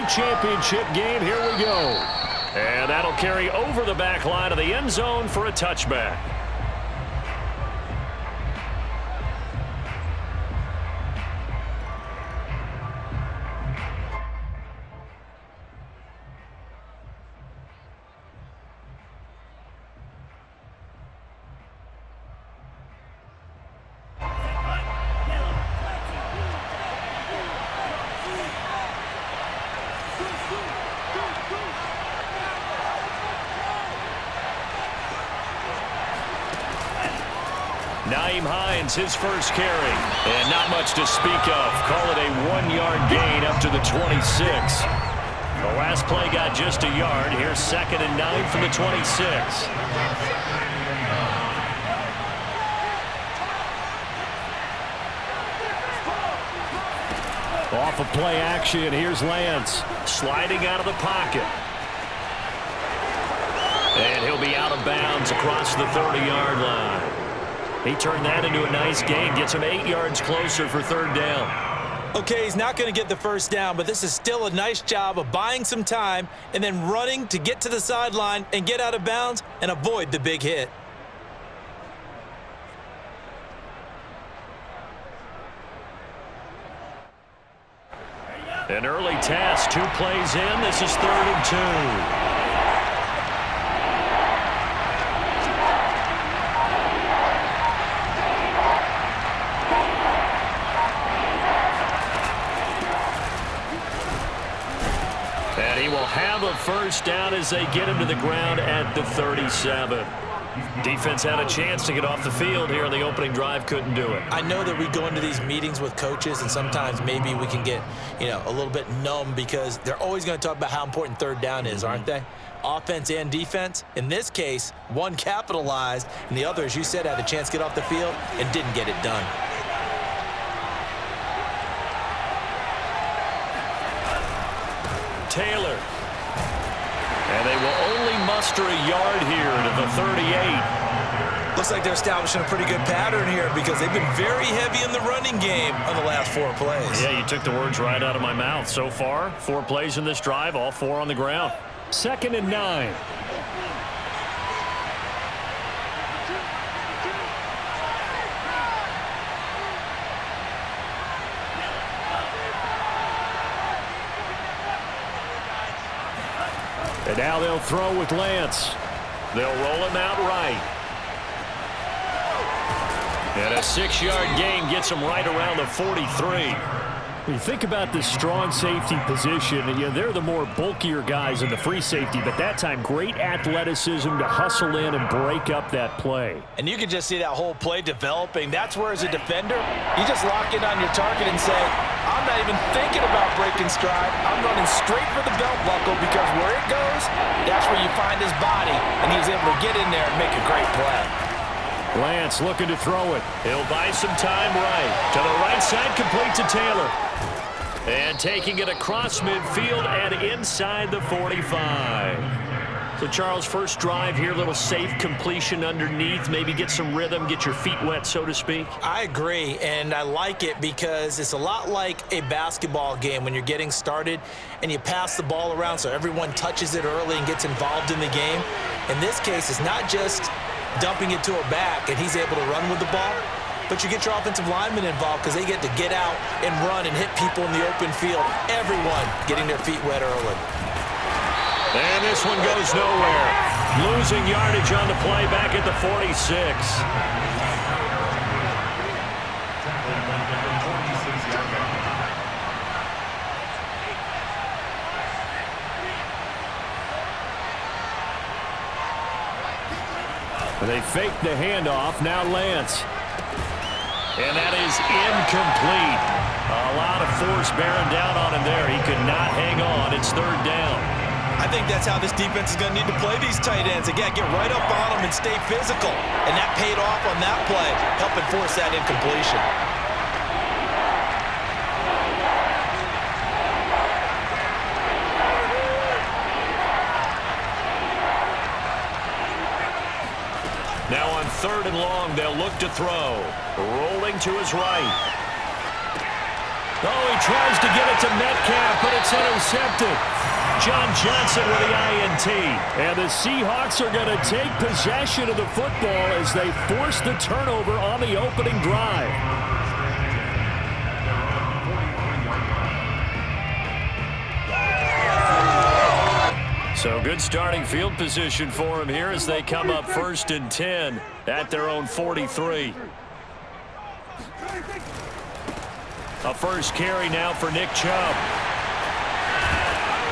championship game. Here we go. And that'll carry over the back line of the end zone for a touchback. Nyheim Hines, his first carry. And not much to speak of. Call it a 1-yard gain up to the 26. The last play got just a yard. Here's 2nd and 9 from the 26. Off of play action, here's Lance. Sliding out of the pocket. And he'll be out of bounds across the 30-yard line. He turned that into a nice gain. Gets him 8 yards closer for 3rd down. Okay, he's not going to get the first down, but this is still a nice job of buying some time and then running to get to the sideline and get out of bounds and avoid the big hit. An early test, 2 plays in. This is 3rd and 2. And he will have a first down as they get him to the ground at the 37. Defense had a chance to get off the field here in the opening drive, couldn't do it. I know that we go into these meetings with coaches, and sometimes maybe we can get, a little bit numb because they're always going to talk about how important 3rd down is, aren't they? Offense and defense. In this case, one capitalized, and the other, as you said, had a chance to get off the field and didn't get it done. Taylor. And they will only muster a yard here to the 38. Looks like they're establishing a pretty good pattern here because they've been very heavy in the running game on the last 4 plays. Yeah, you took the words right out of my mouth. So far, 4 plays in this drive, all 4 on the ground. 2nd and 9. And now they'll throw with Lance. They'll roll him out right. And a 6-yard gain gets him right around the 43. When you think about this strong safety position, they're the more bulkier guys in the free safety, but that time great athleticism to hustle in and break up that play. And you can just see that whole play developing. That's where, as a defender, you just lock in on your target and say, I'm not even thinking about breaking stride. I'm running straight for the belt buckle because where it goes, that's where you find his body, and he was able to get in there and make a great play. Lance looking to throw it. He'll buy some time right. To the right side, complete to Taylor. And taking it across midfield and inside the 45. So, Charles, first drive here, little safe completion underneath. Maybe get some rhythm, get your feet wet, so to speak. I agree, and I like it because it's a lot like a basketball game when you're getting started and you pass the ball around so everyone touches it early and gets involved in the game. In this case, it's not just dumping it to a back and he's able to run with the ball, but you get your offensive linemen involved because they get to get out and run and hit people in the open field. Everyone getting their feet wet early. And this one goes nowhere. Losing yardage on the play back at the 46. They fake the handoff. Now Lance. And that is incomplete. A lot of force bearing down on him there. He could not hang on. It's 3rd down. I think that's how this defense is going to need to play these tight ends. Again, get right up on them and stay physical. And that paid off on that play, helping force that incompletion. Now on 3rd and long, they'll look to throw. Rolling to his right. Oh, he tries to get it to Metcalf, but it's intercepted. John Johnson with the INT. And the Seahawks are going to take possession of the football as they force the turnover on the opening drive. So good starting field position for him here as they come up 1st and 10 at their own 43. A first carry now for Nick Chubb.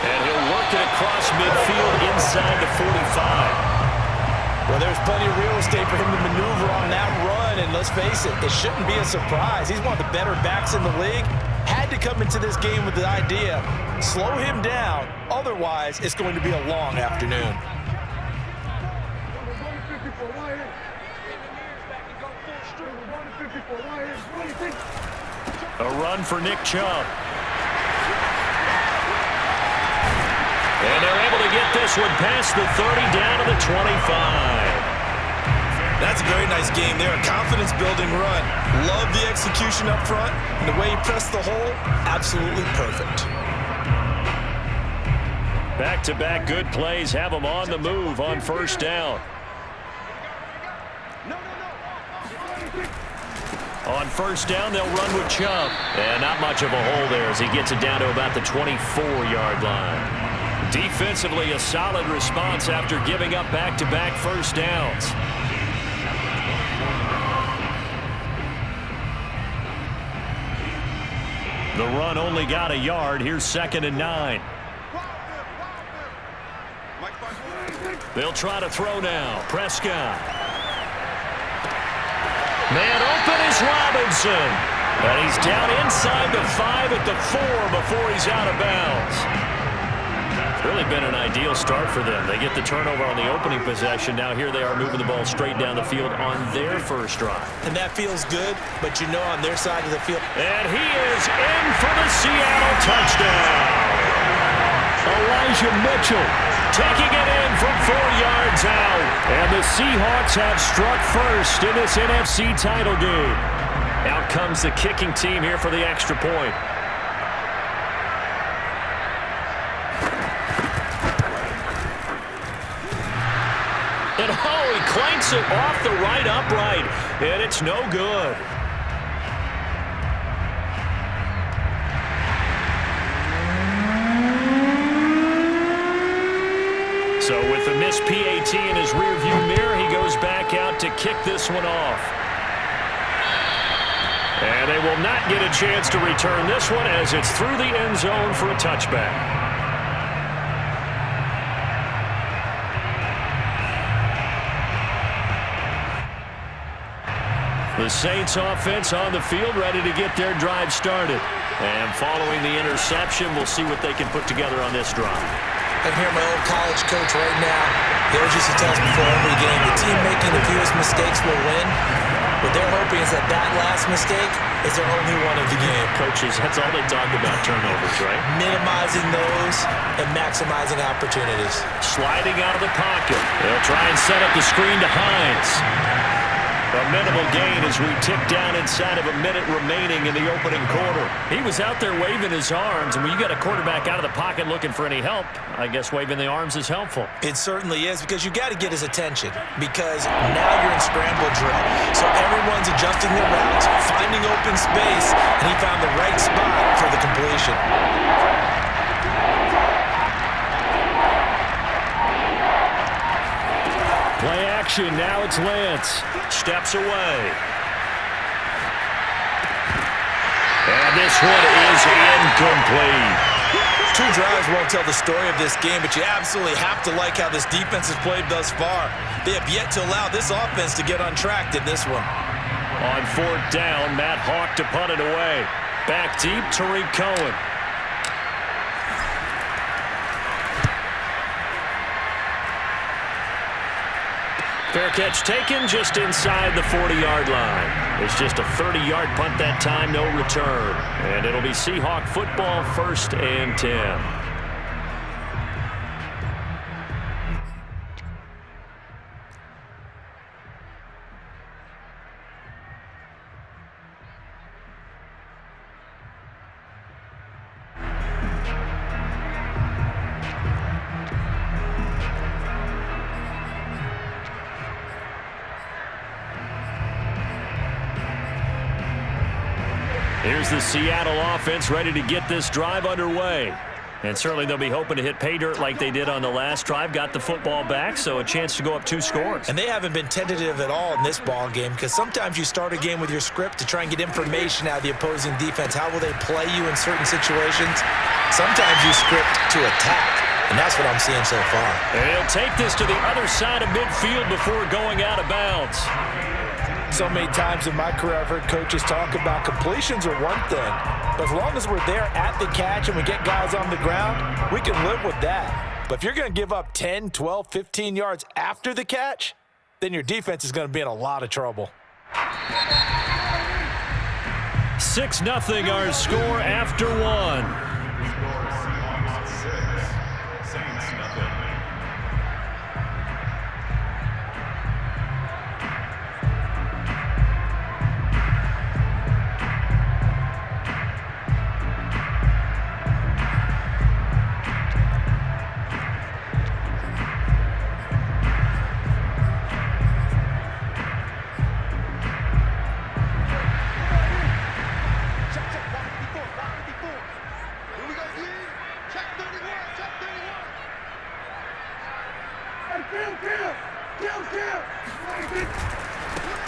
And he'll work it across midfield inside the 45. Well, there's plenty of real estate for him to maneuver on that run, and let's face it shouldn't be a surprise. He's one of the better backs in the league. Had to come into this game with the idea, slow him down, otherwise it's going to be a long afternoon. A run for Nick Chubb. And they're able to get this one past the 30 down to the 25. That's a very nice game there. A confidence-building run. Love the execution up front. And the way he pressed the hole, absolutely perfect. Back-to-back good plays have them on the move on first down. On first down, they'll run with Chubb. And not much of a hole there as he gets it down to about the 24-yard line. Defensively, a solid response after giving up back-to-back first downs. The run only got a yard. Here's 2nd and 9. They'll try to throw now. Prescott. Man open is Robinson. And he's down inside the 5 at the 4 before he's out of bounds. Really been an ideal start for them. They get the turnover on the opening possession. Now here they are moving the ball straight down the field on their first drive. And that feels good, but you know on their side of the field. And he is in for the Seattle touchdown. Elijah Mitchell taking it in from 4 yards out. And the Seahawks have struck first in this NFC title game. Out comes the kicking team here for the extra point. And oh, he clanks it off the right upright. And it's no good. So with the missed PAT in his rearview mirror, he goes back out to kick this one off. And they will not get a chance to return this one as it's through the end zone for a touchback. The Saints offense on the field ready to get their drive started. And following the interception, we'll see what they can put together on this drive. I can hear my old college coach right now. He always used to tell us before every game, the team making the fewest mistakes will win. What they're hoping is that last mistake is their only one of the game. Coaches, that's all they talk about, turnovers, right? Minimizing those and maximizing opportunities. Sliding out of the pocket. They'll try and set up the screen to Hines. A minimal gain as we tick down inside of a minute remaining in the opening quarter. He was out there waving his arms, and when you got a quarterback out of the pocket looking for any help, I guess waving the arms is helpful. It certainly is, because you got to get his attention, because now you're in scramble drill. So everyone's adjusting their routes, finding open space, and he found the right spot for the completion. Play action, now it's Lance. Steps away. And this one is incomplete. 2 drives won't tell the story of this game, but you absolutely have to like how this defense has played thus far. They have yet to allow this offense to get untracked in this one. On 4th down, Matt Hawk to punt it away. Back deep, Tariq Cohen. Fair catch taken just inside the 40-yard line. It's just a 30-yard punt that time, no return. And it'll be Seahawk football, 1st and 10. Here's the Seattle offense ready to get this drive underway. And certainly they'll be hoping to hit pay dirt like they did on the last drive. Got the football back, so a chance to go up 2 scores. And they haven't been tentative at all in this ball game, because sometimes you start a game with your script to try and get information out of the opposing defense. How will they play you in certain situations? Sometimes you script to attack, and that's what I'm seeing so far. And he'll take this to the other side of midfield before going out of bounds. So many times in my career I've heard coaches talk about completions are one thing, but as long as we're there at the catch and we get guys on the ground, we can live with that. But if you're going to give up 10, 12, 15 yards after the catch, then your defense is going to be in a lot of trouble. 6-0 our score after 1.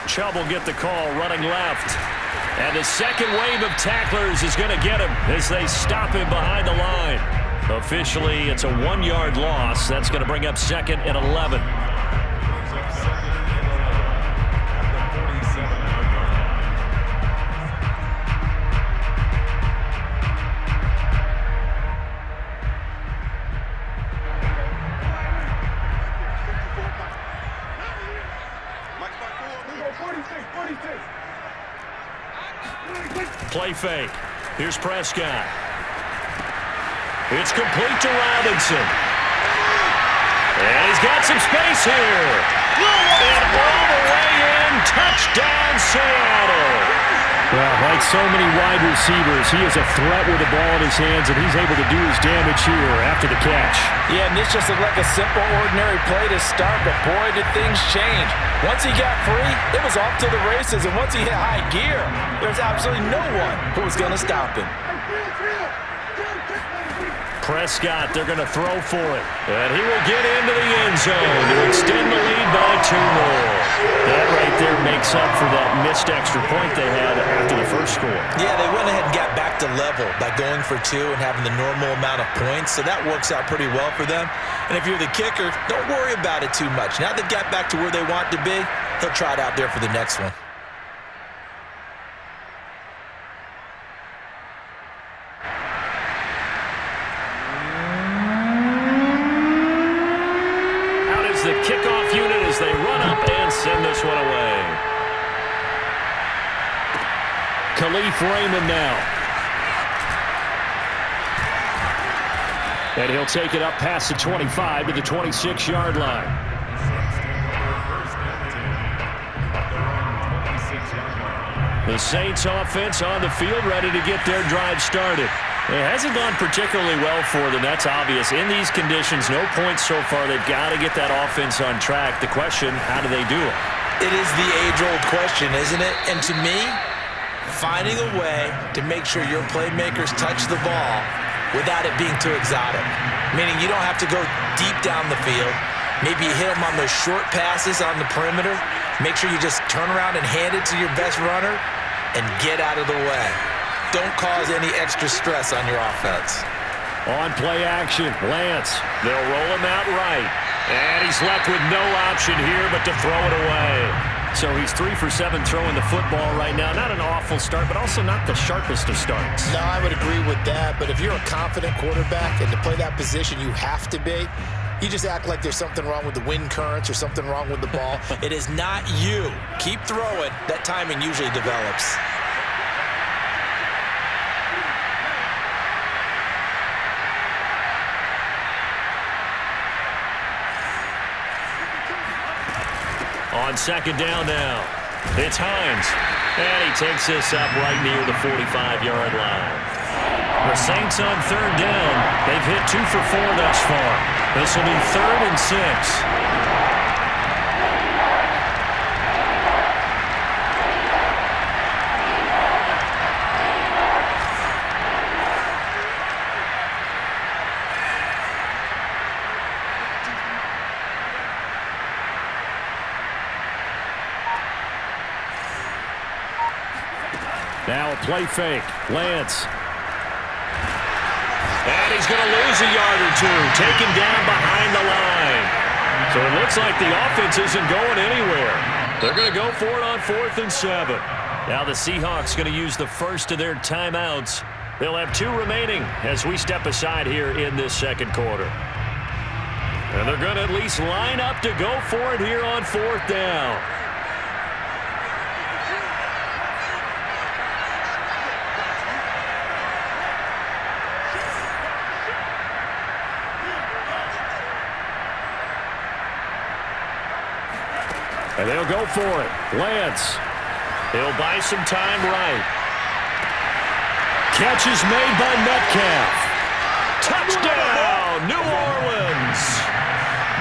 Chubb will get the call running left. And the second wave of tacklers is going to get him as they stop him behind the line. Officially, it's a 1-yard loss. That's going to bring up 2nd and 11. Play fake. Here's Prescott. It's complete to Robinson. And he's got some space here. And all the way in, touchdown Seattle. Well, like so many wide receivers, he is a threat with the ball in his hands, and he's able to do his damage here after the catch. Yeah, and this just looked like a simple, ordinary play to start, but boy, did things change. Once he got free, it was off to the races, and once he hit high gear, there's absolutely no one who was going to stop him. Prescott, they're going to throw for it. And he will get into the end zone to extend the lead by 2 more. That right there makes up for that missed extra point they had after the first score. Yeah, they went ahead and got back to level by going for 2 and having the normal amount of points, so that works out pretty well for them. And if you're the kicker, don't worry about it too much. Now they've got back to where they want to be, they'll try it out there for the next one. The kickoff unit as they run up and send this one away. Khalif Raymond now. And he'll take it up past the 25 to the 26-yard line. The Saints offense on the field ready to get their drive started. It hasn't gone particularly well for them. That's obvious. In these conditions, no points so far. They've got to get that offense on track. The question, how do they do it? It is the age-old question, isn't it? And to me, finding a way to make sure your playmakers touch the ball without it being too exotic. Meaning you don't have to go deep down the field. Maybe you hit them on those short passes on the perimeter. Make sure you just turn around and hand it to your best runner and get out of the way. Don't cause any extra stress on your offense. On play action, Lance. They'll roll him out right. And he's left with no option here but to throw it away. So he's 3 for 7 throwing the football right now. Not an awful start, but also not the sharpest of starts. No, I would agree with that. But if you're a confident quarterback and to play that position you have to be, you just act like there's something wrong with the wind currents or something wrong with the ball. It is not you. Keep throwing. That timing usually develops. On second down now, it's Hines. And he takes this up right near the 45-yard line. The Saints on third down. They've hit 2 for 4 thus far. This will be 3rd and 6. Now a play fake. Lance. And he's going to lose a yard or two. Taken down behind the line. So it looks like the offense isn't going anywhere. They're going to go for it on 4th and 7. Now the Seahawks going to use the first of their timeouts. They'll have 2 remaining as we step aside here in this second quarter. And they're going to at least line up to go for it here on 4th down. And they'll go for it. Lance. He'll buy some time right. Catch is made by Metcalf. Touchdown, New Orleans.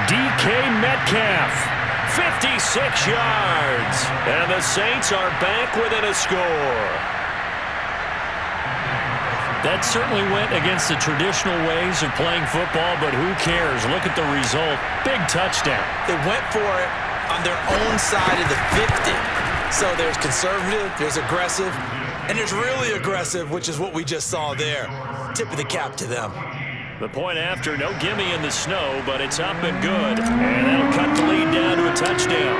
DK Metcalf, 56 yards. And the Saints are back within a score. That certainly went against the traditional ways of playing football, but who cares? Look at the result. Big touchdown. They went for it on their own side of the 50. So there's conservative, there's aggressive, and there's really aggressive, which is what we just saw there. Tip of the cap to them. The point after, no gimme in the snow, but it's up and good. And that'll cut the lead down to a touchdown.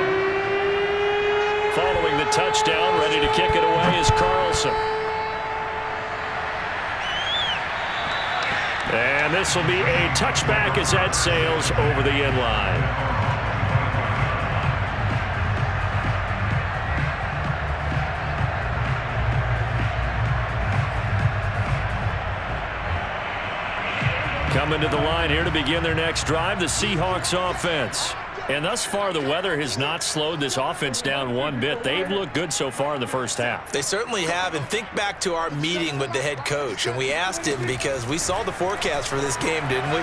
Following the touchdown, ready to kick it away is Carlson. And this will be a touchback as that sails over the end line. Coming to the line here to begin their next drive, the Seahawks offense. And thus far, the weather has not slowed this offense down one bit. They've looked good so far in the first half. They certainly have, and think back to our meeting with the head coach, and we asked him because we saw the forecast for this game, didn't we?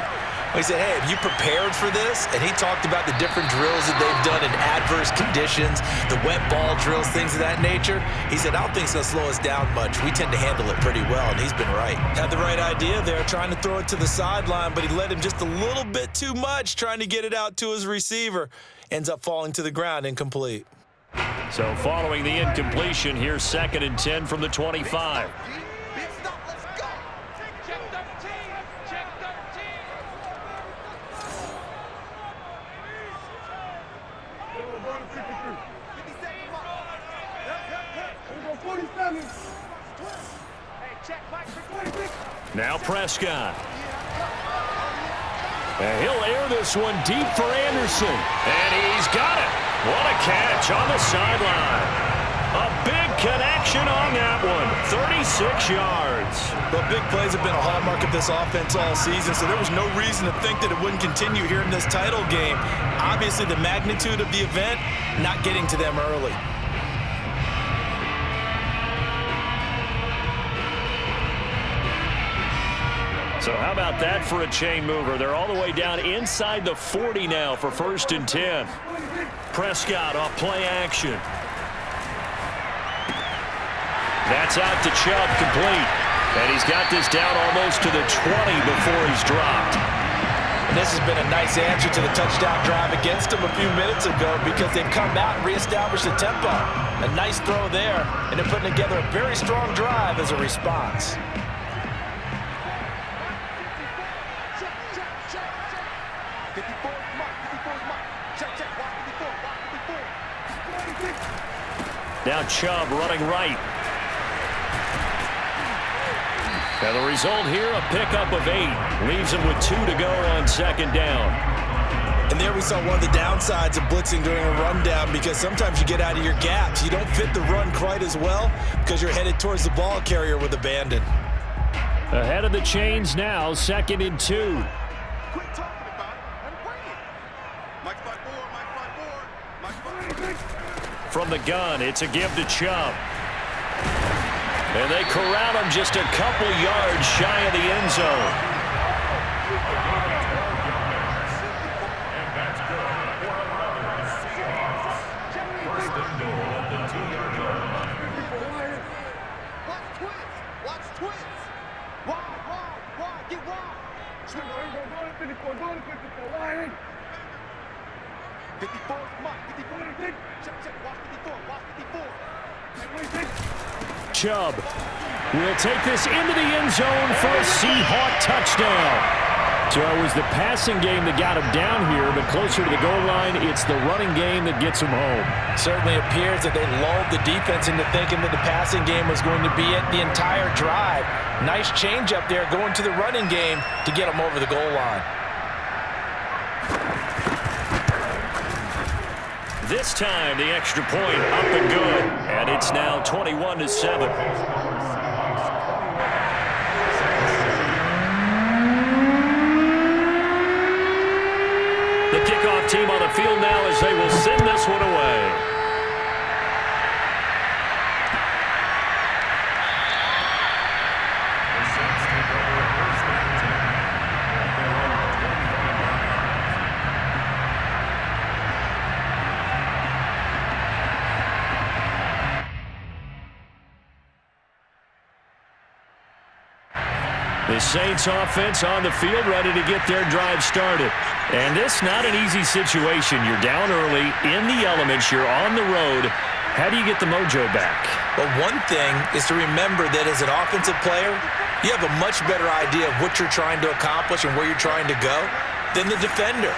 We said, hey, have you prepared for this? And he talked about the different drills that they've done in adverse conditions, the wet ball drills, things of that nature. He said, I don't think it's going to slow us down much. We tend to handle it pretty well, and he's been right. Had the right idea there, trying to throw it to the sideline, but he let him just a little bit too much, trying to get it out to his receiver. Ends up falling to the ground, incomplete. So following the incompletion, here's 2nd and 10 from the 25. Now Prescott. And he'll air this one deep for Anderson. And he's got it. What a catch on the sideline. A big connection on that one. 36 yards. Well, big plays have been a hallmark of this offense all season, so there was no reason to think that it wouldn't continue here in this title game. Obviously, the magnitude of the event, not getting to them early. So how about that for a chain mover? They're all the way down inside the 40 now for 1st and 10. Prescott off play action. That's out to Chubb, complete. And he's got this down almost to the 20 before he's dropped. And this has been a nice answer to the touchdown drive against them a few minutes ago because they've come out and reestablished the tempo. A nice throw there, and they're putting together a very strong drive as a response. Now Chubb running right. And the result here, a pickup of 8. Leaves him with 2 to go on 2nd down. And there we saw one of the downsides of blitzing during a rundown because sometimes you get out of your gaps. You don't fit the run quite as well because you're headed towards the ball carrier with abandon. Ahead of the chains now, 2nd and 2. Quit talking about it and bring it. Mike 5-4, Mike 5-4, Mike 5-4. From the gun, it's a give to Chubb. And they corral him just a couple yards shy of the end zone. Watch twins. Wide, get wide. 54, Mike, 54. Check, watch 54, watch 54. Chubb will take this into the end zone for a Seahawk touchdown. So it was the passing game that got him down here, but closer to the goal line, it's the running game that gets him home. Certainly appears that they lulled the defense into thinking that the passing game was going to be it the entire drive. Nice change up there going to the running game to get him over the goal line. This time, the extra point up and good, and it's now 21-7. The kickoff team on the field now as they will send this one away. The Saints offense on the field ready to get their drive started. And this not an easy situation. You're down early, in the elements, you're on the road. How do you get the mojo back? Well, one thing is to remember that as an offensive player, you have a much better idea of what you're trying to accomplish and where you're trying to go than the defender.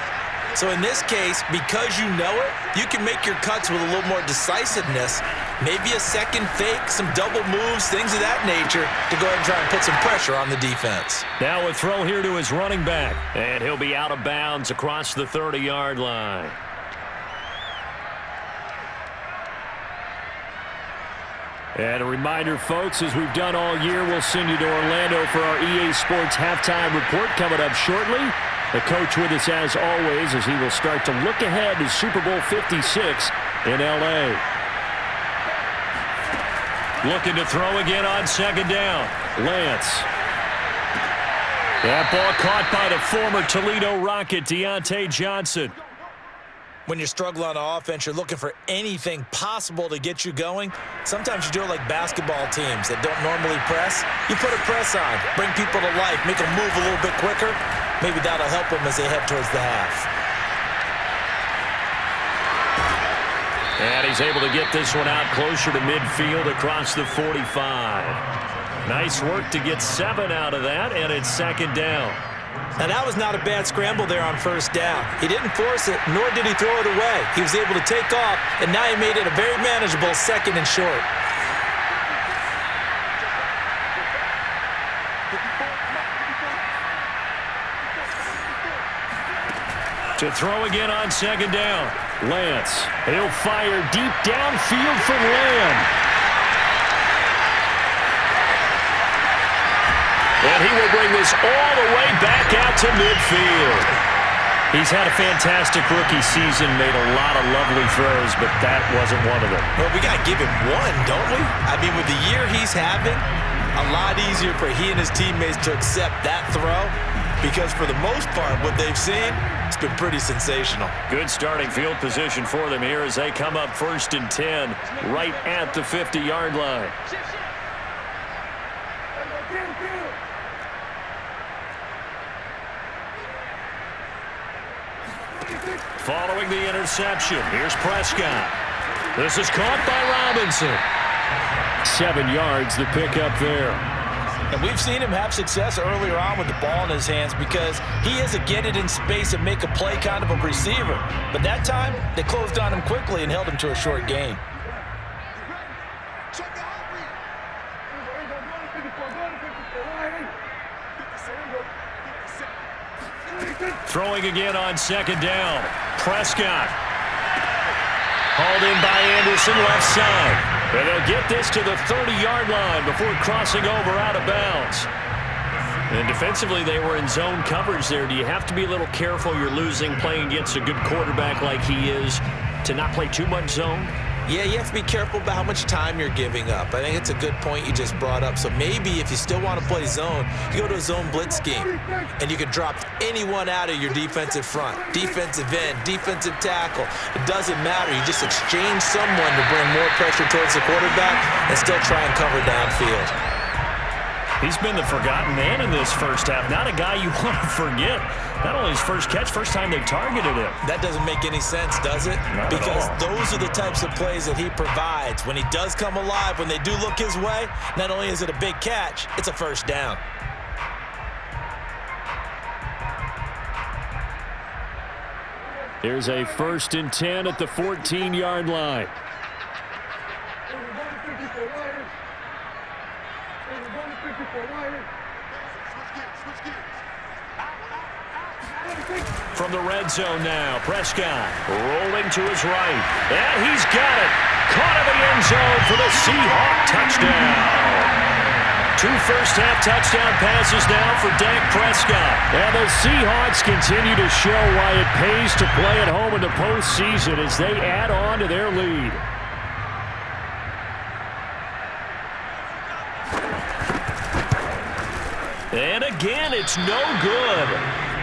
So in this case, because you know it, you can make your cuts with a little more decisiveness. Maybe a second fake, some double moves, things of that nature to go ahead and try and put some pressure on the defense. Now a throw here to his running back. And he'll be out of bounds across the 30-yard line. And a reminder, folks, as we've done all year, we'll send you to Orlando for our EA Sports halftime report coming up shortly. The coach with us as always as he will start to look ahead to Super Bowl 56 in L.A. Looking to throw again on second down. Lance. That ball caught by the former Toledo Rocket, Deontay Johnson. When you're struggling on offense, you're looking for anything possible to get you going. Sometimes you do it like basketball teams that don't normally press. You put a press on, bring people to life, make them move a little bit quicker. Maybe that'll help them as they head towards the half. And he's able to get this one out closer to midfield across the 45. Nice work to get 7 out of that, and it's second down. Now, that was not a bad scramble there on first down. He didn't force it, nor did he throw it away. He was able to take off, and now he made it a very manageable second and short. To throw again on second down. Lance. He'll fire deep downfield for Lamb. And he will bring this all the way back out to midfield. He's had a fantastic rookie season, made a lot of lovely throws, but that wasn't one of them. Well, we got to give him one, don't we? I mean, with the year he's having, a lot easier for he and his teammates to accept that throw because for the most part, what they've seen, it's been pretty sensational. Good starting field position for them here as they come up 1st and 10 right at the 50-yard line. Following the interception, here's Prescott. This is caught by Robinson. 7 yards, the pickup there. And we've seen him have success earlier on with the ball in his hands because he is a get it in space and make a play kind of a receiver. But that time, they closed on him quickly and held him to a short gain. Throwing again on second down. Prescott. Hauled in by Anderson, left side. And they'll get this to the 30-yard line before crossing over out of bounds. And defensively, they were in zone coverage there. Do you have to be a little careful? You're losing playing against a good quarterback like he is to not play too much zone? Yeah, you have to be careful about how much time you're giving up. I think it's a good point you just brought up. So maybe if you still want to play zone, you go to a zone blitz scheme, and you can drop anyone out of your defensive front, defensive end, defensive tackle. It doesn't matter. You just exchange someone to bring more pressure towards the quarterback and still try and cover downfield. He's been the forgotten man in this first half. Not a guy you want to forget. Not only his first catch, first time they targeted him. That doesn't make any sense, does it? Not because at all. those are the types of plays that he provides. When he does come alive, when they do look his way, not only is it a big catch, it's a first down. Here's a 1st and 10 at the 14-yard line. From the red zone now, Prescott rolling to his right. And he's got it. Caught in the end zone for the Seahawk touchdown. 2 first-half touchdown passes now for Dak Prescott. And the Seahawks continue to show why it pays to play at home in the postseason as they add on to their lead. And again, it's no good.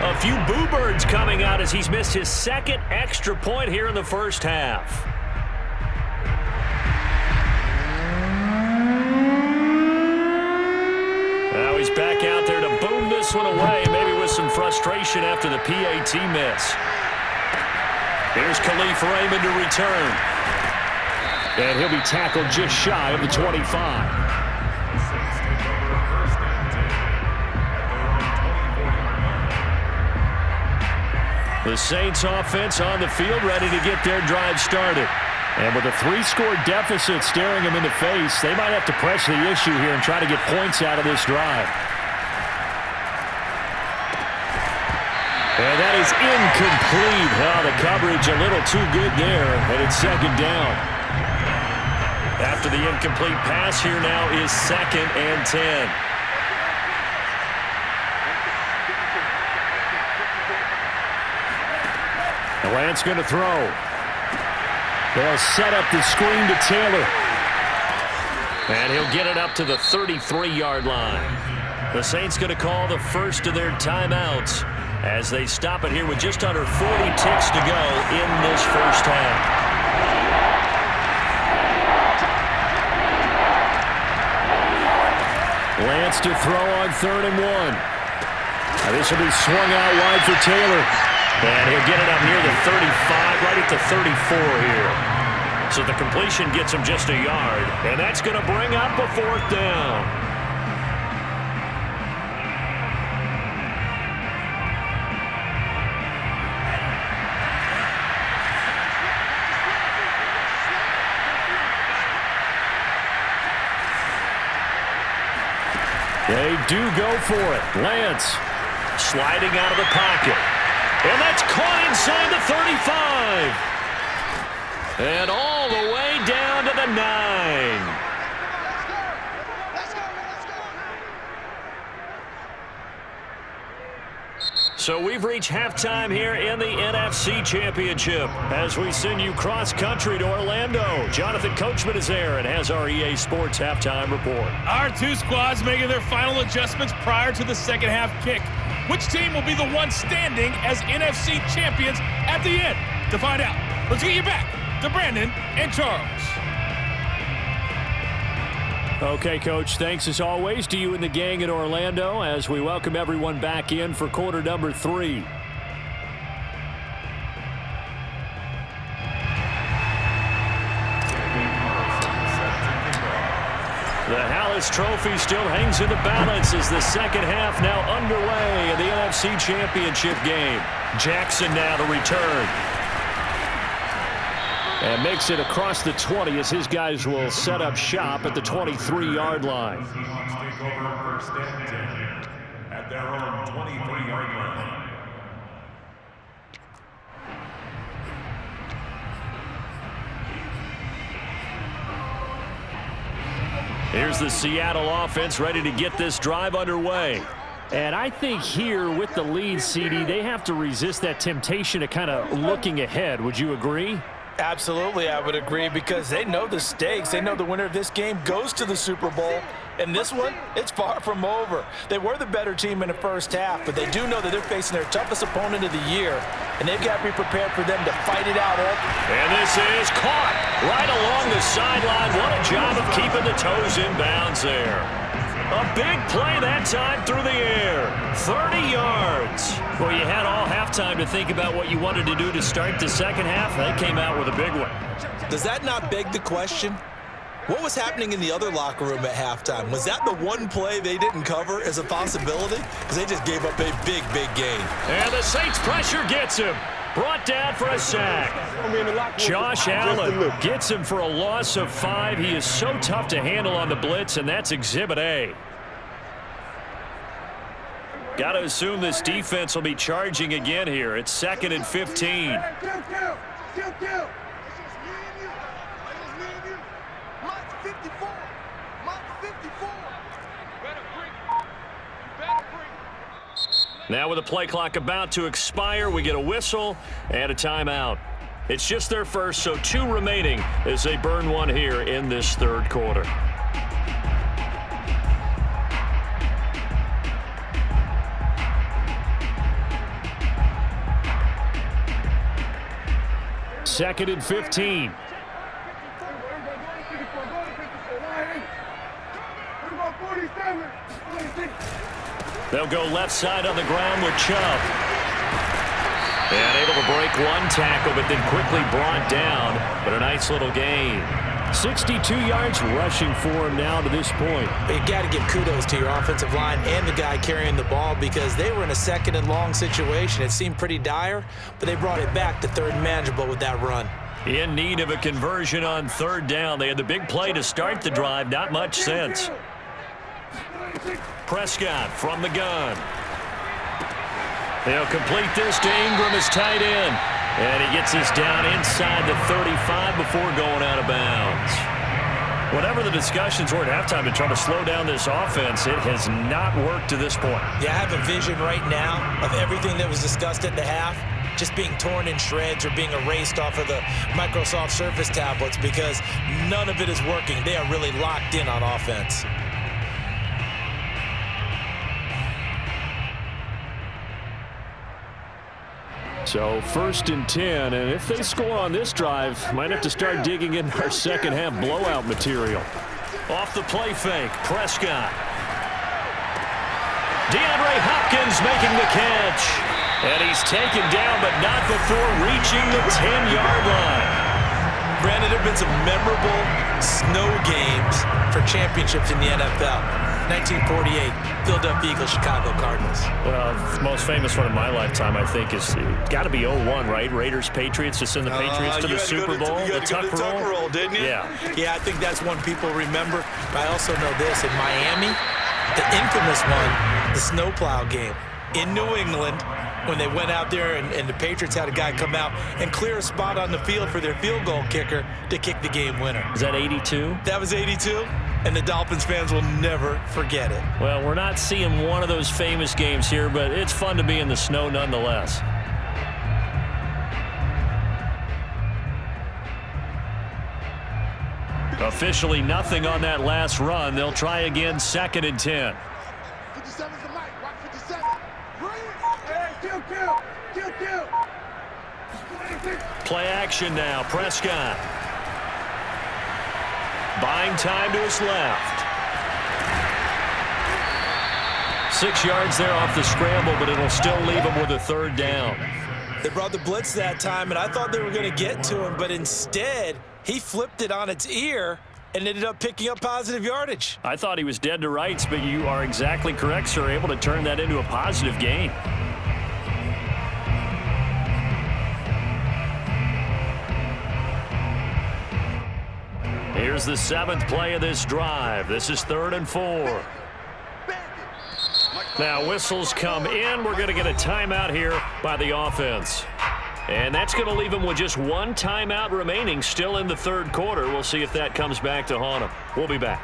A few boo birds coming out as he's missed his 2nd extra point here in the first half. Now he's back out there to boom this one away, maybe with some frustration after the PAT miss. Here's Khalif Raymond to return. And he'll be tackled just shy of the 25. The Saints offense on the field ready to get their drive started. And with a 3-score deficit staring them in the face, they might have to press the issue here and try to get points out of this drive. And that is incomplete. Oh, the coverage a little too good there, and it's 2nd down. After the incomplete pass, here now is 2nd and 10. Lance going to throw. They'll set up the screen to Taylor. And he'll get it up to the 33-yard line. The Saints going to call the first of their timeouts as they stop it here with just under 40 ticks to go in this first half. Lance to throw on 3rd and 1. Now this will be swung out wide for Taylor. And he'll get it up near the 35, right at the 34 here. So the completion gets him just a yard. And that's going to bring up a 4th down. They do go for it. Lance sliding out of the pocket. And that's caught inside the 35. And all the way down to the 9. So we've reached halftime here in the NFC Championship as we send you cross-country to Orlando. Jonathan Coachman is there and has our EA Sports halftime report. Our 2 squads making their final adjustments prior to the second half kick. Which team will be the one standing as NFC champions at the end? To find out, let's get you back to Brandon and Charles. Okay, Coach, thanks as always to you and the gang in Orlando as we welcome everyone back in for quarter number 3. The Hallis Trophy still hangs in the balance as the second half now underway in the NFC Championship game. Jackson now to return. And makes it across the 20 as his guys will set up shop at the 23-yard line. Take over 1st and 10 at their own 23-yard line. Here's the Seattle offense ready to get this drive underway. And I think here with the lead, CD, they have to resist that temptation of kind of looking ahead. Would you agree? Absolutely, I would agree, because they know the stakes. They know the winner of this game goes to the Super Bowl. And this one, it's far from over. They were the better team in the first half, but they do know that they're facing their toughest opponent of the year, and they've got to be prepared for them to fight it out. And this is caught right along the sideline. What a job of keeping the toes in bounds there. A big play that time through the air. 30 yards. Well, you had all halftime to think about what you wanted to do to start the second half. They came out with a big one. Does that not beg the question? What was happening in the other locker room at halftime? Was that the one play they didn't cover as a possibility? Because they just gave up a big, big gain. And the Saints pressure gets him. Brought down for a sack. Josh Allen gets him for a loss of 5. He is so tough to handle on the blitz, and that's Exhibit A. Got to assume this defense will be charging again here. It's 2nd and 15. Now with the play clock about to expire, we get a whistle and a timeout. It's just their first, so 2 remaining as they burn one here in this third quarter. Second and 15. They'll go left side on the ground with Chubb. And able to break one tackle, but then quickly brought down. But a nice little gain. 62 yards rushing for him now to this point. You got to give kudos to your offensive line and the guy carrying the ball because they were in a 2nd and long situation. It seemed pretty dire, but they brought it back to 3rd and manageable with that run. In need of a conversion on 3rd down. They had the big play to start the drive. Not much sense. Prescott from the gun. He'll complete this to Ingram as tight end. And he gets this down inside the 35 before going out of bounds. Whatever the discussions were at halftime to try to slow down this offense, it has not worked to this point. Yeah, I have a vision right now of everything that was discussed at the half just being torn in shreds or being erased off of the Microsoft Surface tablets because none of it is working. They are really locked in on offense. So 1st and 10, and if they score on this drive, might have to start digging in our second half blowout material. Off the play fake, Prescott. DeAndre Hopkins making the catch. And he's taken down, but not before reaching the 10-yard line. Brandon, there have been some memorable snow games for championships in the NFL. 1948, Philadelphia Eagles, Chicago Cardinals. Well, the most famous one in my lifetime, I think, is got to be 01, right? Raiders, Patriots, to send the Patriots to the Super Bowl. You had to go to the Tucker Roll, didn't you? Yeah, I think that's one people remember. But I also know this. In Miami, the infamous one, the snowplow game in New England, when they went out there and the Patriots had a guy come out and clear a spot on the field for their field goal kicker to kick the game winner. Is that 82? That was 82, and the Dolphins fans will never forget it. Well, we're not seeing one of those famous games here, but it's fun to be in the snow nonetheless. Officially nothing on that last run. They'll try again, 2nd and 10. 57's the mic. Watch 57. Play action now. Prescott. Buying time to his left. 6 yards there off the scramble, but it'll still leave him with a 3rd down. They brought the blitz that time, and I thought they were going to get to him, but instead he flipped it on its ear and ended up picking up positive yardage. I thought he was dead to rights, but you are exactly correct, sir. Able to turn that into a positive gain. Here's the 7th play of this drive. This is 3rd and 4. Now whistles come in. We're going to get a timeout here by the offense. And that's going to leave them with just one timeout remaining still in the third quarter. We'll see if that comes back to haunt them. We'll be back.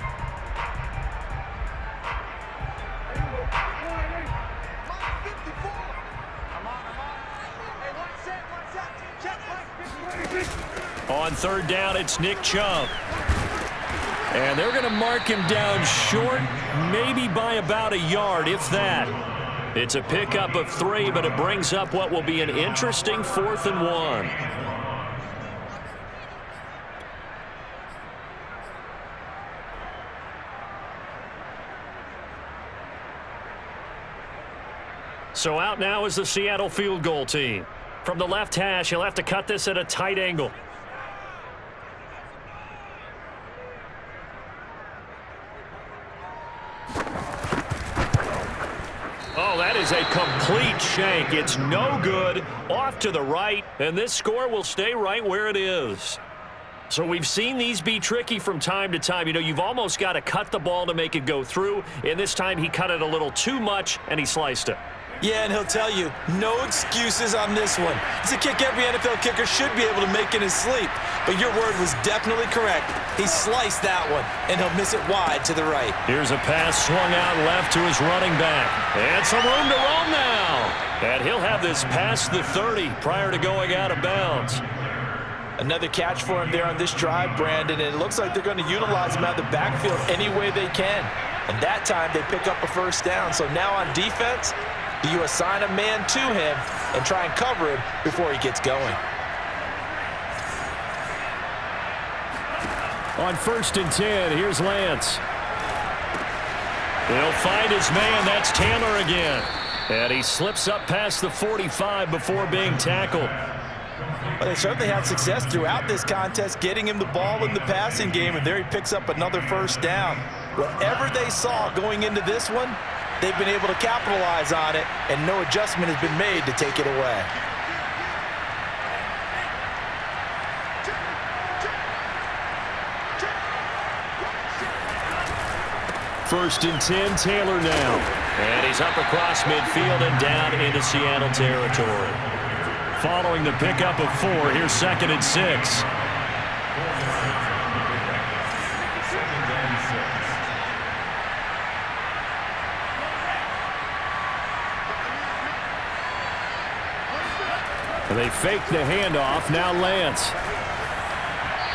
On 3rd down, it's Nick Chubb. And they're going to mark him down short, maybe by about a yard, if that. It's a pickup of 3, but it brings up what will be an interesting 4th and 1. So out now is the Seattle field goal team. From the left hash, he'll have to cut this at a tight angle. Oh, that is a complete shank. It's no good. Off to the right, and this score will stay right where it is. So we've seen these be tricky from time to time. You know, you've almost got to cut the ball to make it go through, and this time he cut it a little too much, and he sliced it. Yeah, and he'll tell you, no excuses on this one. It's a kick every NFL kicker should be able to make in his sleep. But your word was definitely correct. He sliced that one, and he'll miss it wide to the right. Here's a pass swung out left to his running back. And some room to roam now. And he'll have this past the 30 prior to going out of bounds. Another catch for him there on this drive, Brandon, and it looks like they're going to utilize him out of the backfield any way they can. And that time they pick up a first down. So now on defense, do you assign a man to him and try and cover him before he gets going? On 1st and 10, here's Lance. He'll find his man. That's Taylor again. And he slips up past the 45 before being tackled. Well, they certainly had success throughout this contest getting him the ball in the passing game, and there he picks up another first down. Whatever they saw going into this one, they've been able to capitalize on it, and no adjustment has been made to take it away. First and 10, Taylor now. And he's up across midfield and down into Seattle territory. Following the pickup of 4, here's 2nd and 6. They fake the handoff. Now Lance.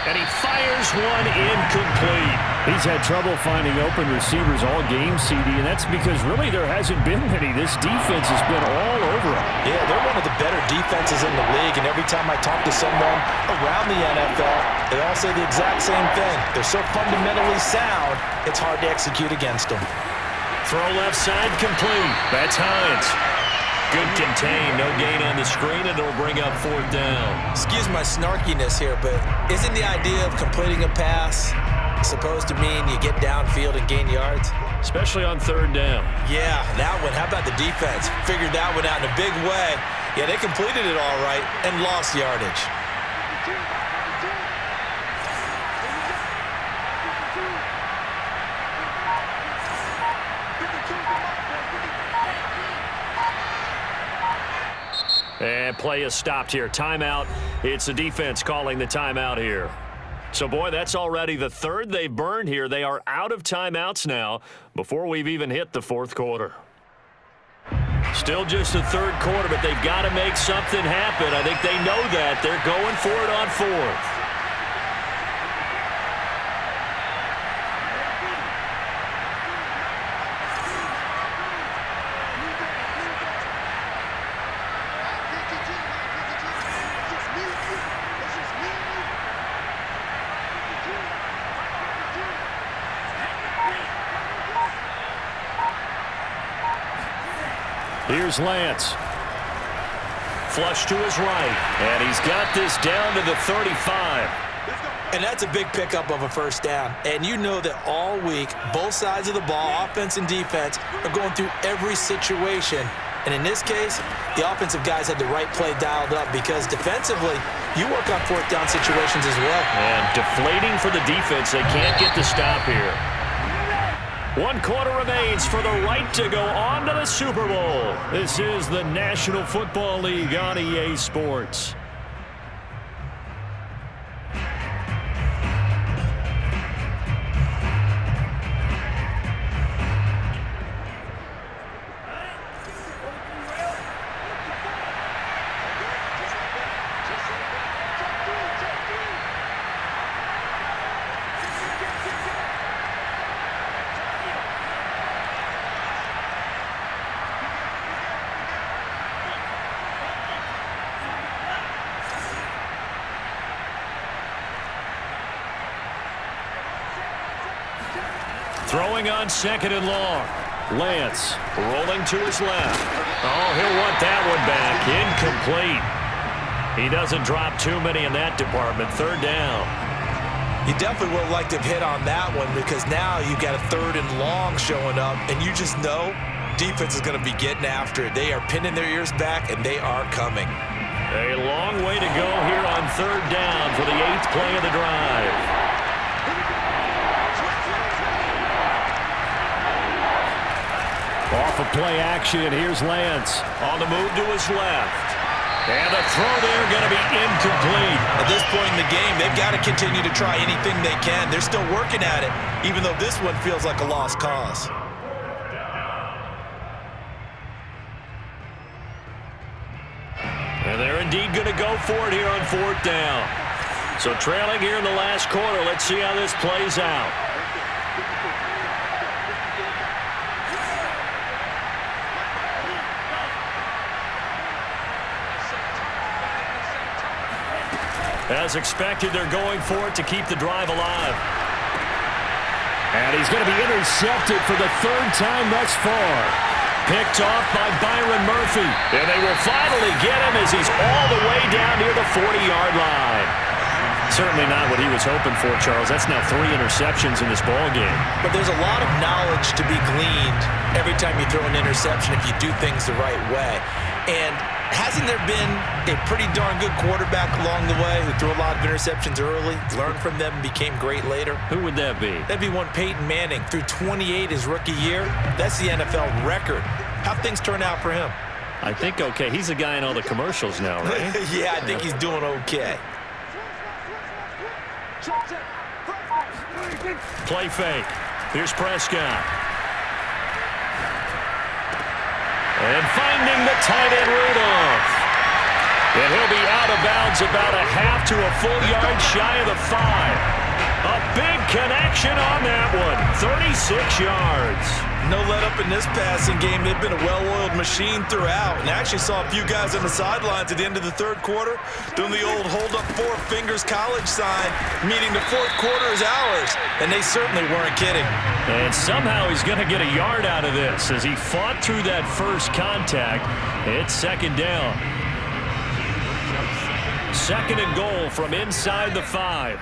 And he fires one incomplete. He's had trouble finding open receivers all game, CD, and that's because really there hasn't been many. This defense has been all over him. Yeah, they're one of the better defenses in the league, and every time I talk to someone around the NFL, they all say the exact same thing. They're so fundamentally sound, it's hard to execute against them. Throw left side complete. That's Hines. Good contain, no gain on the screen, and it'll bring up 4th down. Excuse my snarkiness here, but isn't the idea of completing a pass supposed to mean you get downfield and gain yards? Especially on 3rd down. Yeah, that one. How about the defense? Figured that one out in a big way. Yeah, they completed it all right and lost yardage. And play is stopped here. Timeout. It's the defense calling the timeout here. So, boy, that's already the 3rd they've burned here. They are out of timeouts now before we've even hit the 4th quarter. Still just the 3rd quarter, but they've got to make something happen. I think they know that. They're going for it on 4th. Here's Lance. Flush to his right. And he's got this down to the 35. And that's a big pickup of a first down. And you know that all week, both sides of the ball, offense and defense, are going through every situation. And in this case, the offensive guys had the right play dialed up because defensively, you work on 4th down situations as well. And deflating for the defense. They can't get the stop here. 1 quarter remains for the right to go on to the Super Bowl. This is the National Football League on EA Sports. Throwing on 2nd and long. Lance rolling to his left. Oh, he'll want that one back. Incomplete. He doesn't drop too many in that department. Third down. You definitely would have liked to have hit on that one because now you've got a 3rd and long showing up, and you just know defense is going to be getting after it. They are pinning their ears back, and they are coming. A long way to go here on 3rd down for the 8th play of the drive. off of play action. Here's Lance. On the move to his left. And the throw there going to be incomplete. At this point in the game, they've got to continue to try anything they can. They're still working at it, even though this one feels like a lost cause. And they're indeed going to go for it here on 4th down. So trailing here in the last quarter. Let's see how this plays out. As expected, they're going for it to keep the drive alive. And he's going to be intercepted for the 3rd time thus far. Picked off by Byron Murphy. And they will finally get him as he's all the way down near the 40-yard line. Certainly not what he was hoping for, Charles. That's now 3 interceptions in this ball game. But there's a lot of knowledge to be gleaned every time you throw an interception if you do things the right way. And hasn't there been a pretty darn good quarterback along the way who threw a lot of interceptions early, learned from them, and became great later? Who would that be? That'd be one Peyton Manning. Threw 28 his rookie year. That's the NFL record. How'd things turn out for him? I think okay. He's the guy in all the commercials now, right? Yeah, I think he's doing okay. Play fake. Here's Prescott. And finding the tight end Rudolph. And he'll be out of bounds about a half to a full yard shy of the 5. A big connection on that one. 36 yards. No let up in this passing game. They've been a well-oiled machine throughout. And I actually saw a few guys on the sidelines at the end of the 3rd quarter doing the old hold up 4 fingers college sign, meaning the 4th quarter is ours. And they certainly weren't kidding. And somehow he's going to get a yard out of this as he fought through that first contact. It's 2nd down. 2nd and goal from inside the 5.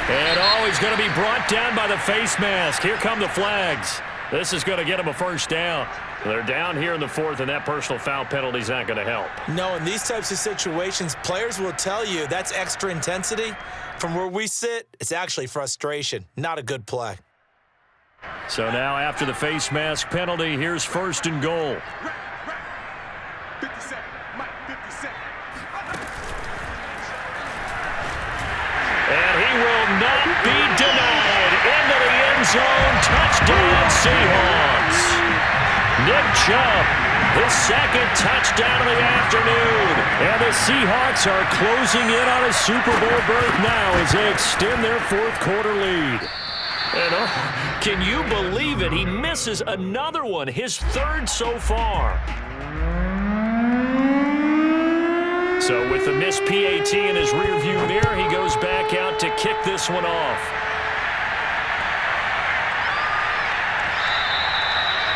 And he's going to be brought down by the face mask. Here come the flags. This is going to get him a 1st down. They're down here in the 4th, and that personal foul penalty is not going to help. No, in these types of situations, players will tell you that's extra intensity. From where we sit, it's actually frustration. Not a good play. So now after the face mask penalty, here's 1st and goal. 50 Cent, Mike, 50 Cent. And he will not be denied. Into the end zone. Touchdown, Seahawks. Nick Chubb, his 2nd touchdown of the afternoon. And the Seahawks are closing in on a Super Bowl berth now as they extend their 4th quarter lead. And can you believe it? He misses another one, his 3rd so far. So with the missed PAT in his rearview mirror, he goes back out to kick this one off.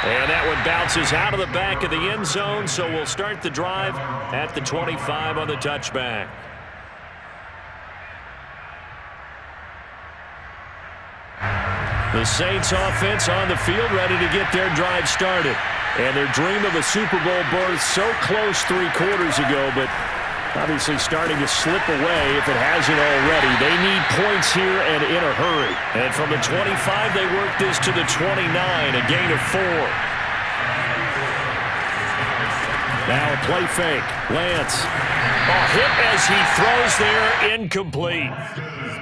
And that one bounces out of the back of the end zone, so we'll start the drive at the 25 on the touchback. The Saints offense on the field ready to get their drive started. And their dream of a Super Bowl berth so close 3 quarters ago, but obviously starting to slip away if it hasn't already. They need points here and in a hurry. And from the 25, they work this to the 29, a gain of 4. Now a play fake. Lance. Hit as he throws there, incomplete.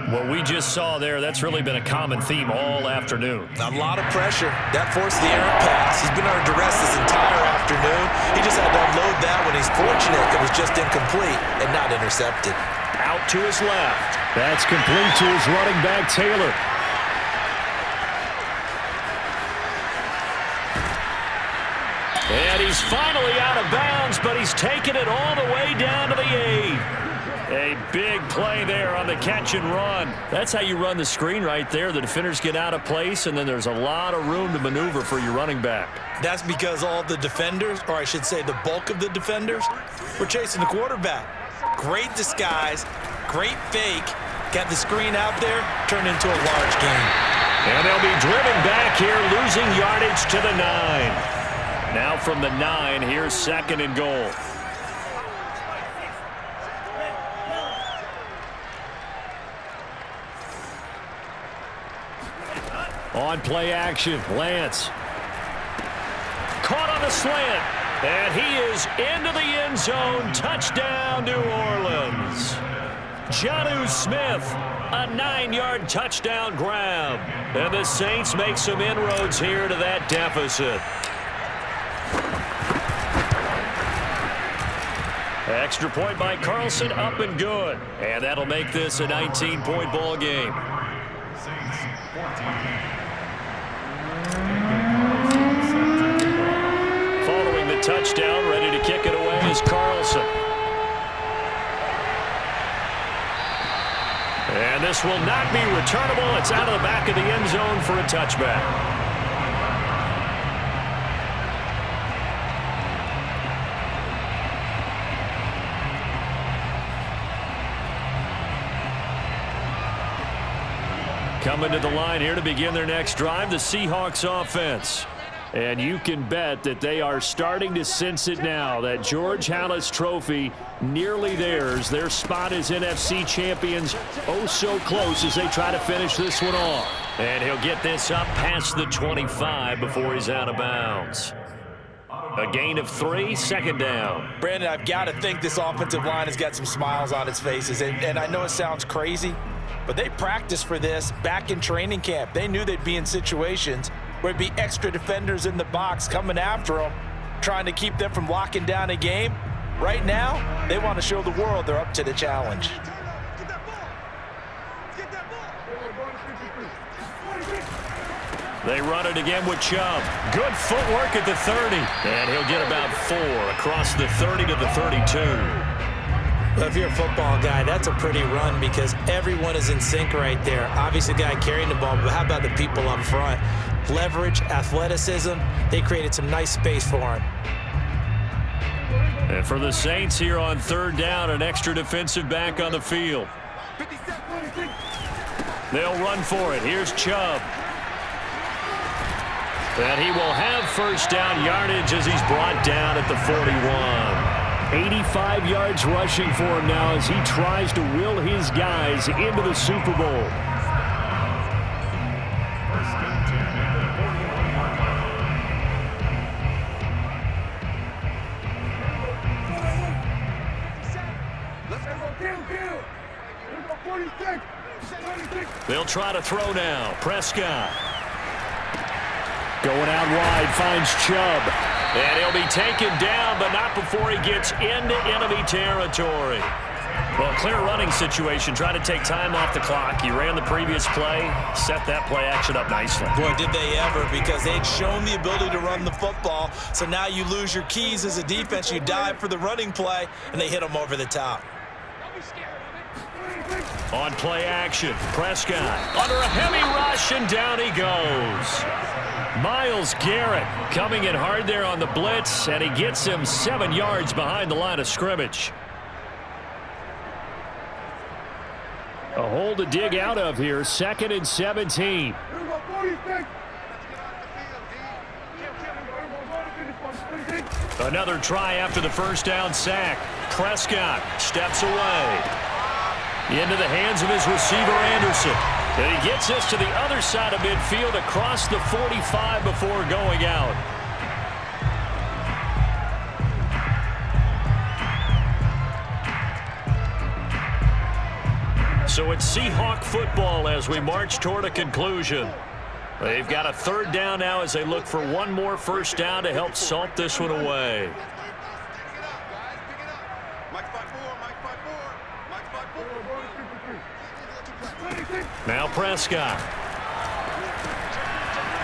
What we just saw there, that's really been a common theme all afternoon. A lot of pressure. That forced the errant pass. He's been under duress this entire afternoon. He just had to unload that one. He's fortunate it was just incomplete and not intercepted. Out to his left. That's complete to his running back, Taylor. And he's finally out of bounds, but he's taken it all the way down to the 8. A big play there on the catch and run. That's how you run the screen right there. The defenders get out of place, and then there's a lot of room to maneuver for your running back. That's because all the defenders, or I should say the bulk of the defenders, were chasing the quarterback. Great disguise, great fake. Got the screen out there, turned into a large gain. And they'll be driven back here, losing yardage to the 9. Now from the 9, here's 2nd and goal. On play action, Lance. Caught on the slant. And he is into the end zone. Touchdown, New Orleans. Jonnu Smith, a 9-yard touchdown grab. And the Saints make some inroads here to that deficit. Extra point by Carlson, up and good. And that'll make this a 19-point ball game. Saints 14. Following the touchdown, ready to kick it away is Carlson. And this will not be returnable. It's out of the back of the end zone for a touchback. Coming to the line here to begin their next drive, the Seahawks offense. And you can bet that they are starting to sense it now. That George Halas trophy nearly theirs. Their spot as NFC champions oh so close as they try to finish this one off. And he'll get this up past the 25 before he's out of bounds. A gain of 3, 2nd down. Brandon, I've got to think this offensive line has got some smiles on its faces. And I know it sounds crazy, but they practiced for this back in training camp. They knew they'd be in situations where it'd be extra defenders in the box coming after them, trying to keep them from locking down a game. Right now, they want to show the world they're up to the challenge. They run it again with Chubb. Good footwork at the 30. And he'll get about 4 across the 30 to the 32. Well, if you're a football guy, that's a pretty run because everyone is in sync right there. Obviously, the guy carrying the ball, but how about the people up front? Leverage, athleticism, they created some nice space for him. And for the Saints here on 3rd down, an extra defensive back on the field. They'll run for it. Here's Chubb. And he will have 1st down yardage as he's brought down at the 41. 85 yards rushing for him now as he tries to will his guys into the Super Bowl. They'll try to throw now. Prescott. Going out wide, finds Chubb. And he'll be taken down, but not before he gets into enemy territory. Well, clear running situation. Try to take time off the clock. He ran the previous play, set that play action up nicely. Boy, did they ever, because they'd shown the ability to run the football. So now you lose your keys as a defense. You dive for the running play, and they hit them over the top. On play action, Prescott under a heavy rush, and down he goes. Myles Garrett coming in hard there on the blitz, and he gets him 7 yards behind the line of scrimmage. A hole to dig out of here, 2nd and 17. Another try after the 1st down sack. Prescott steps away. Into the hands of his receiver, Anderson. And he gets us to the other side of midfield across the 45 before going out. So it's Seahawk football as we march toward a conclusion. They've got a 3rd down now as they look for one more 1st down to help salt this one away. Now Prescott.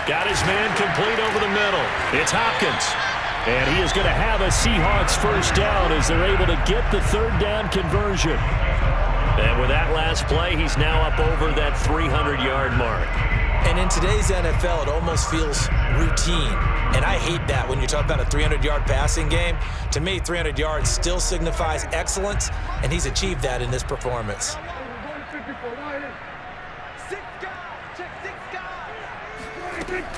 Got his man complete over the middle. It's Hopkins. And he is going to have a Seahawks 1st down as they're able to get the 3rd down conversion. And with that last play, he's now up over that 300-yard mark. And in today's NFL, it almost feels routine. And I hate that when you talk about a 300-yard passing game. To me, 300 yards still signifies excellence, and he's achieved that in this performance.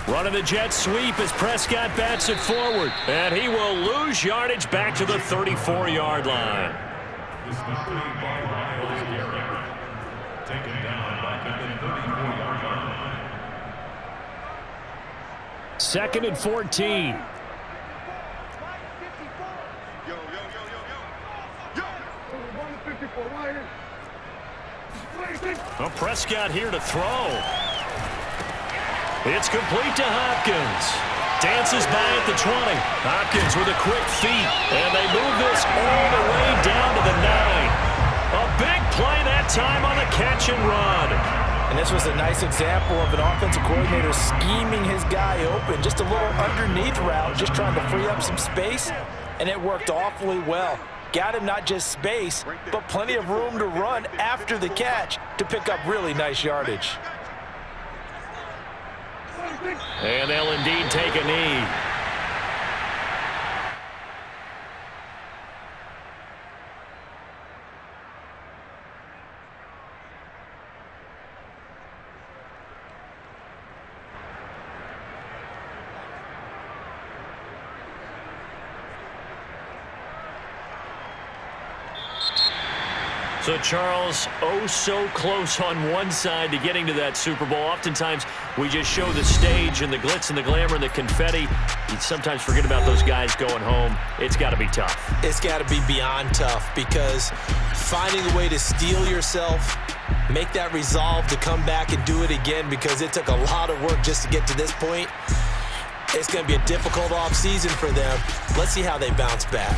Running the jet sweep as Prescott bats it forward. And he will lose yardage back to the 34-yard line. This complete by Myles Garrett. Taken down back at the 34-yard line. 2nd and 14. Yo, yo, yo, yo, yo. Well, Prescott here to throw. It's complete to Hopkins. Dances by at the 20. Hopkins with a quick feet. And they move this all the way down to the 9. A big play that time on the catch and run. And this was a nice example of an offensive coordinator scheming his guy open. Just a little underneath route, just trying to free up some space. And it worked awfully well. Got him not just space, but plenty of room to run after the catch to pick up really nice yardage. And they'll indeed take a knee. So, Charles, oh so close on one side to getting to that Super Bowl. Oftentimes, we just show the stage and the glitz and the glamour and the confetti. You sometimes forget about those guys going home. It's got to be tough. It's got to be beyond tough, because finding a way to steel yourself, make that resolve to come back and do it again, because it took a lot of work just to get to this point. It's going to be a difficult offseason for them. Let's see how they bounce back.